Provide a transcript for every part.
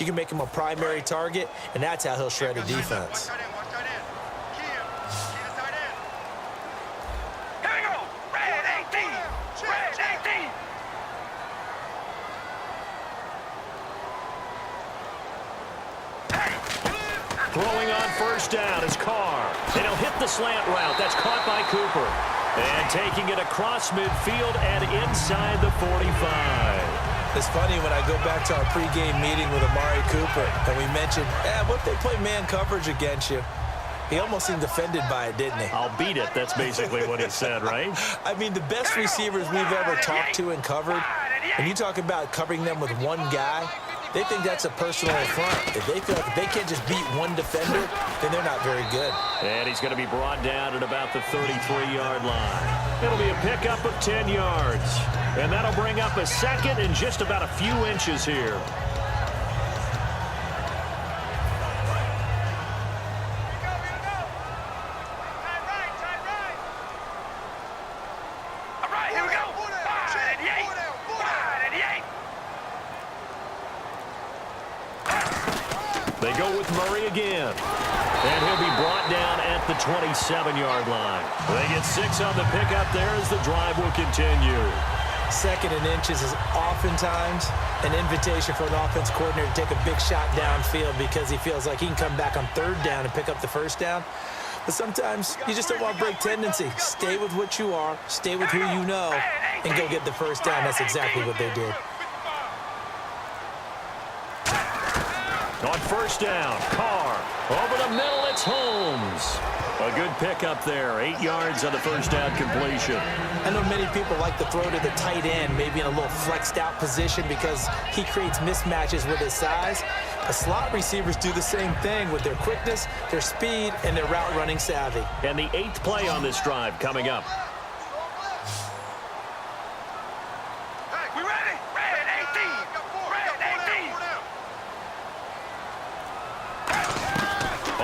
You can make him a primary target, and that's how he'll shred a defense. Throwing on first down is Carr. And he'll hit the slant route. That's caught by Cooper. And taking it across midfield and inside the 45. It's funny when I go back to our pregame meeting with Amari Cooper, and we mentioned, what if they play man coverage against you? He almost seemed offended by it, didn't he? I'll beat it. That's basically what he said, right? I mean, the best receivers we've ever talked to and covered, when you talk about covering them with one guy, they think that's a personal affront. If they feel like they can't just beat one defender, then they're not very good. And he's going to be brought down at about the 33-yard line. It'll be a pickup of 10 yards. And that'll bring up a second and just about a few inches here. They go with Murray again. And he'll be brought down at the 27-yard line. They get 6 on the pickup there as the drive will continue. Second and inches is oftentimes an invitation for an offense coordinator to take a big shot downfield because he feels like he can come back on third down and pick up the first down. But sometimes you just don't want to break tendency. Stay with what you are, stay with who you know, and go get the first down. That's exactly what they did. On first down, Carr. Over the middle, it's Holmes. A good pickup there. 8 yards on the first down completion. I know many people like to throw to the tight end, maybe in a little flexed out position because he creates mismatches with his size. The slot receivers do the same thing with their quickness, their speed, and their route running savvy. And the 8th play on this drive coming up.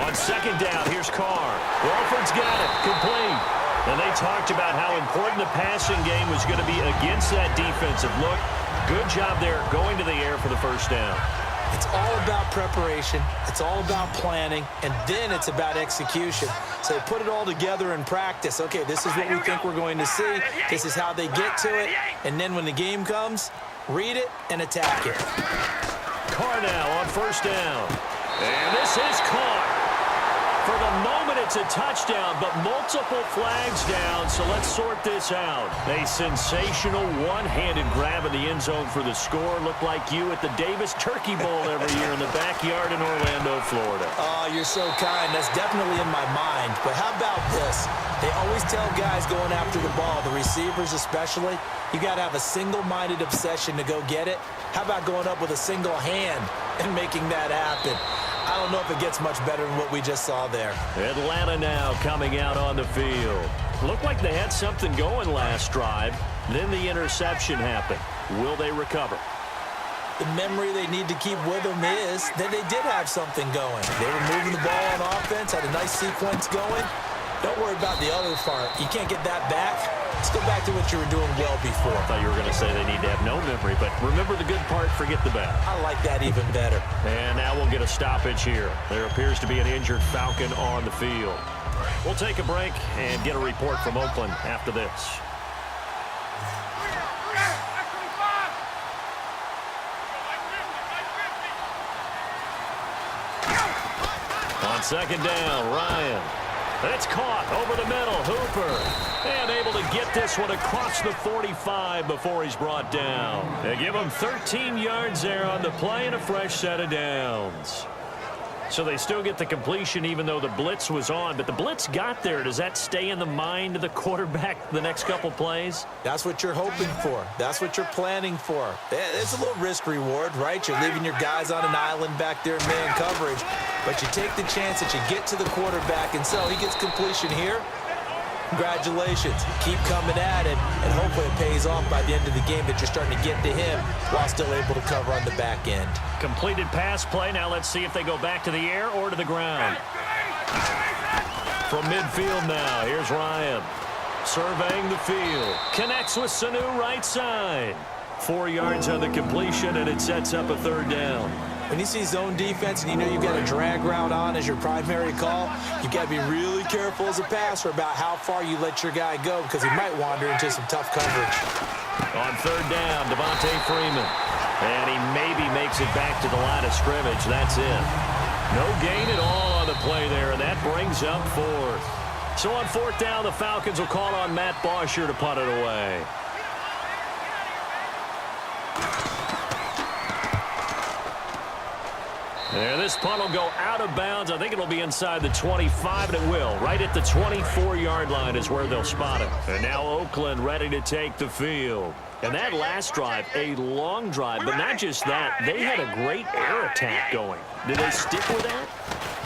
On second down, here's Carr. Walford's got it, complete. And they talked about how important the passing game was going to be against that defensive look. Good job there going to the air for the first down. It's all about preparation. It's all about planning. And then it's about execution. So they put it all together in practice. Okay, this is what we think we're going to see. This is how they get to it. And then when the game comes, read it and attack it. Carr now on first down. And this is caught. For the moment, it's a touchdown, but multiple flags down, so let's sort this out. A sensational one-handed grab in the end zone for the score. Looked like you at the Davis Turkey Bowl every year in the backyard in Orlando, Florida. Oh, you're so kind. That's definitely in my mind. But how about this? They always tell guys going after the ball, the receivers especially, you got to have a single-minded obsession to go get it. How about going up with a single hand and making that happen? I don't know if it gets much better than what we just saw there. Atlanta now coming out on the field. Looked like they had something going last drive. Then the interception happened. Will they recover? The memory they need to keep with them is that they did have something going. They were moving the ball on offense, had a nice sequence going. Don't worry about the other part. You can't get that back. Let's go back to what you were doing well before. I thought you were going to say they need to have no memory, but remember the good part, forget the bad. I like that even better. And now we'll get a stoppage here. There appears to be an injured Falcon on the field. We'll take a break and get a report from Oakland after this. On second down, Ryan. It's caught over the middle. Hooper. And able to get this one across the 45 before he's brought down. They give him 13 yards there on the play and a fresh set of downs. So they still get the completion even though the blitz was on. But the blitz got there. Does that stay in the mind of the quarterback the next couple plays? That's what you're hoping for. That's what you're planning for. It's a little risk reward, right? You're leaving your guys on an island back there in man coverage. But you take the chance that you get to the quarterback, and so he gets completion here. Congratulations. Keep coming at it, and hopefully it pays off by the end of the game that you're starting to get to him while still able to cover on the back end. Completed pass play. Now let's see if they go back to the air or to the ground. From midfield now, here's Ryan. Surveying the field. Connects with Sanu right side. 4 yards on the completion, and it sets up a third down. When you see zone defense and you know you've got a drag route on as your primary call, you've got to be really careful as a passer about how far you let your guy go because he might wander into some tough coverage. On third down, Devontae Freeman. And he maybe makes it back to the line of scrimmage. That's it. No gain at all on the play there, and that brings up fourth. So on fourth down, the Falcons will call on Matt Bosher to punt it away. There, this punt will go out of bounds. I think it'll be inside the 25, and it will. Right at the 24-yard line is where they'll spot it. And now Oakland ready to take the field. And that last drive, a long drive, but not just that. They had a great air attack going. Did they stick with that?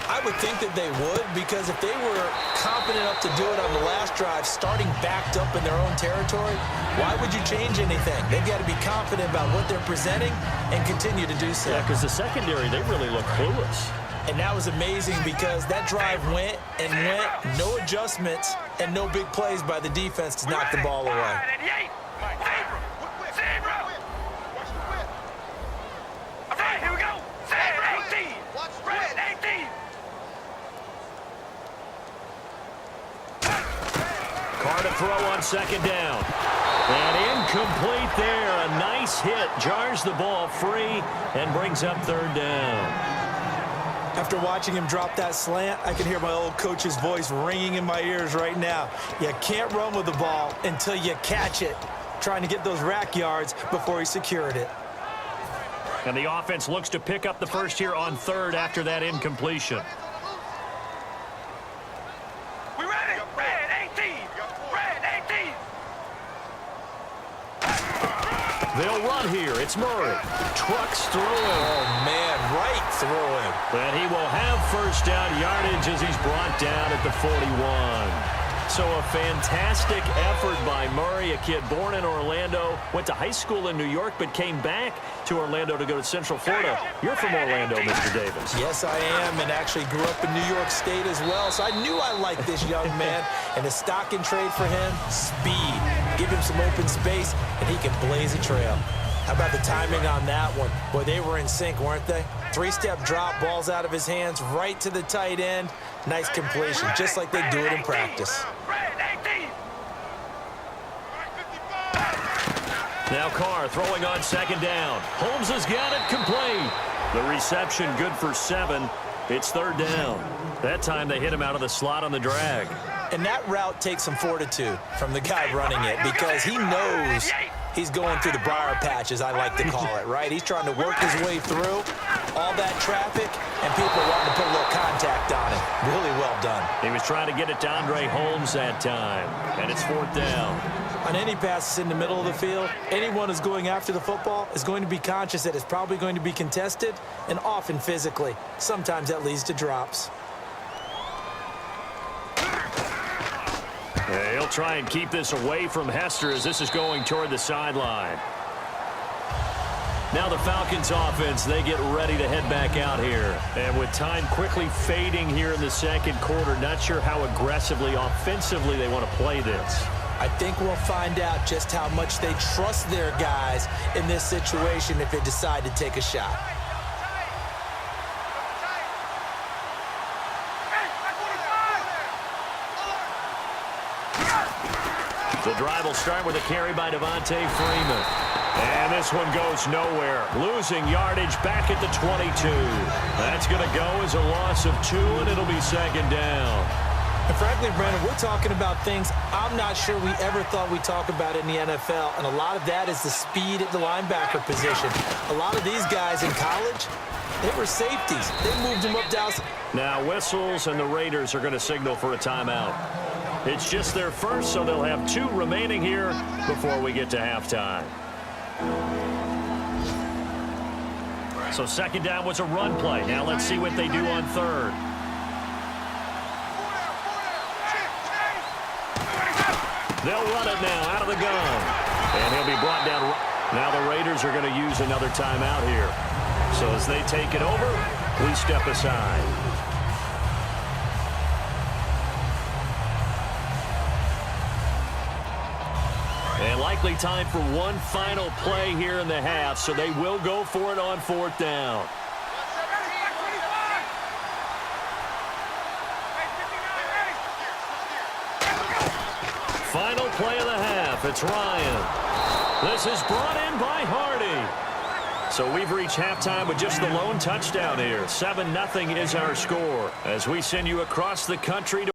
I would think that they would, because if they were confident enough to do it on the last drive, starting backed up in their own territory, why would you change anything? They've got to be confident about what they're presenting and continue to do so. Yeah, because the secondary, they really look clueless. And that was amazing because that drive went and went, no adjustments, and no big plays by the defense to knock the ball away. Carr to throw on second down. And incomplete there. A nice hit. Jars the ball free and brings up third down. After watching him drop that slant, I can hear my old coach's voice ringing in my ears right now. You can't run with the ball until you catch it. Trying to get those rack yards before he secured it. And the offense looks to pick up the first here on third after that incompletion. They'll run here. It's Murray. Trucks through him. Oh, man, right through him. And he will have first down yardage as he's brought down at the 41. So a fantastic effort by Murray, a kid born in Orlando, went to high school in New York, but came back to Orlando to go to Central Florida. You're from Orlando, Mr. Davis. Yes, I am, and actually grew up in New York State as well, so I knew I liked this young man. And the stock and trade for him, speed. Give him some open space, and he can blaze a trail. How about the timing on that one? Boy, they were in sync, weren't they? Three-step drop, balls out of his hands, right to the tight end. Nice completion, just like they do it in practice. Now Carr throwing on second down. Holmes has got it complete. The reception good for 7. It's third down. That time they hit him out of the slot on the drag. And that route takes some fortitude from the guy running it because he knows he's going through the briar patch, as I like to call it, right? He's trying to work his way through all that traffic, and people wanting to put a little contact on him. Really well done. He was trying to get it to Andre Holmes that time, and it's fourth down. On any passes in the middle of the field, anyone who's going after the football is going to be conscious that it's probably going to be contested, and often physically. Sometimes that leads to drops. Yeah, he'll try and keep this away from Hester as this is going toward the sideline. Now the Falcons offense, they get ready to head back out here. And with time quickly fading here in the second quarter, not sure how aggressively, offensively they want to play this. I think we'll find out just how much they trust their guys in this situation if they decide to take a shot. The drive will start with a carry by Devontae Freeman. And this one goes nowhere. Losing yardage back at the 22. That's going to go as a loss of 2, and it'll be second down. And frankly, Brandon, we're talking about things I'm not sure we ever thought we'd talk about in the NFL, and a lot of that is the speed at the linebacker position. A lot of these guys in college, they were safeties. They moved them up down. Now whistles, and the Raiders are going to signal for a timeout. It's just their first, so they'll have 2 remaining here before we get to halftime. So second down was a run play. Now let's see what they do on third. They'll run it now out of the gun. And he'll be brought down. Now the Raiders are going to use another timeout here. So as they take it over, please step aside. And likely time for one final play here in the half, so they will go for it on fourth down. Final play of the half. It's Ryan. This is brought in by Hardy. So we've reached halftime with just the lone touchdown here. 7-0 is our score as we send you across the country to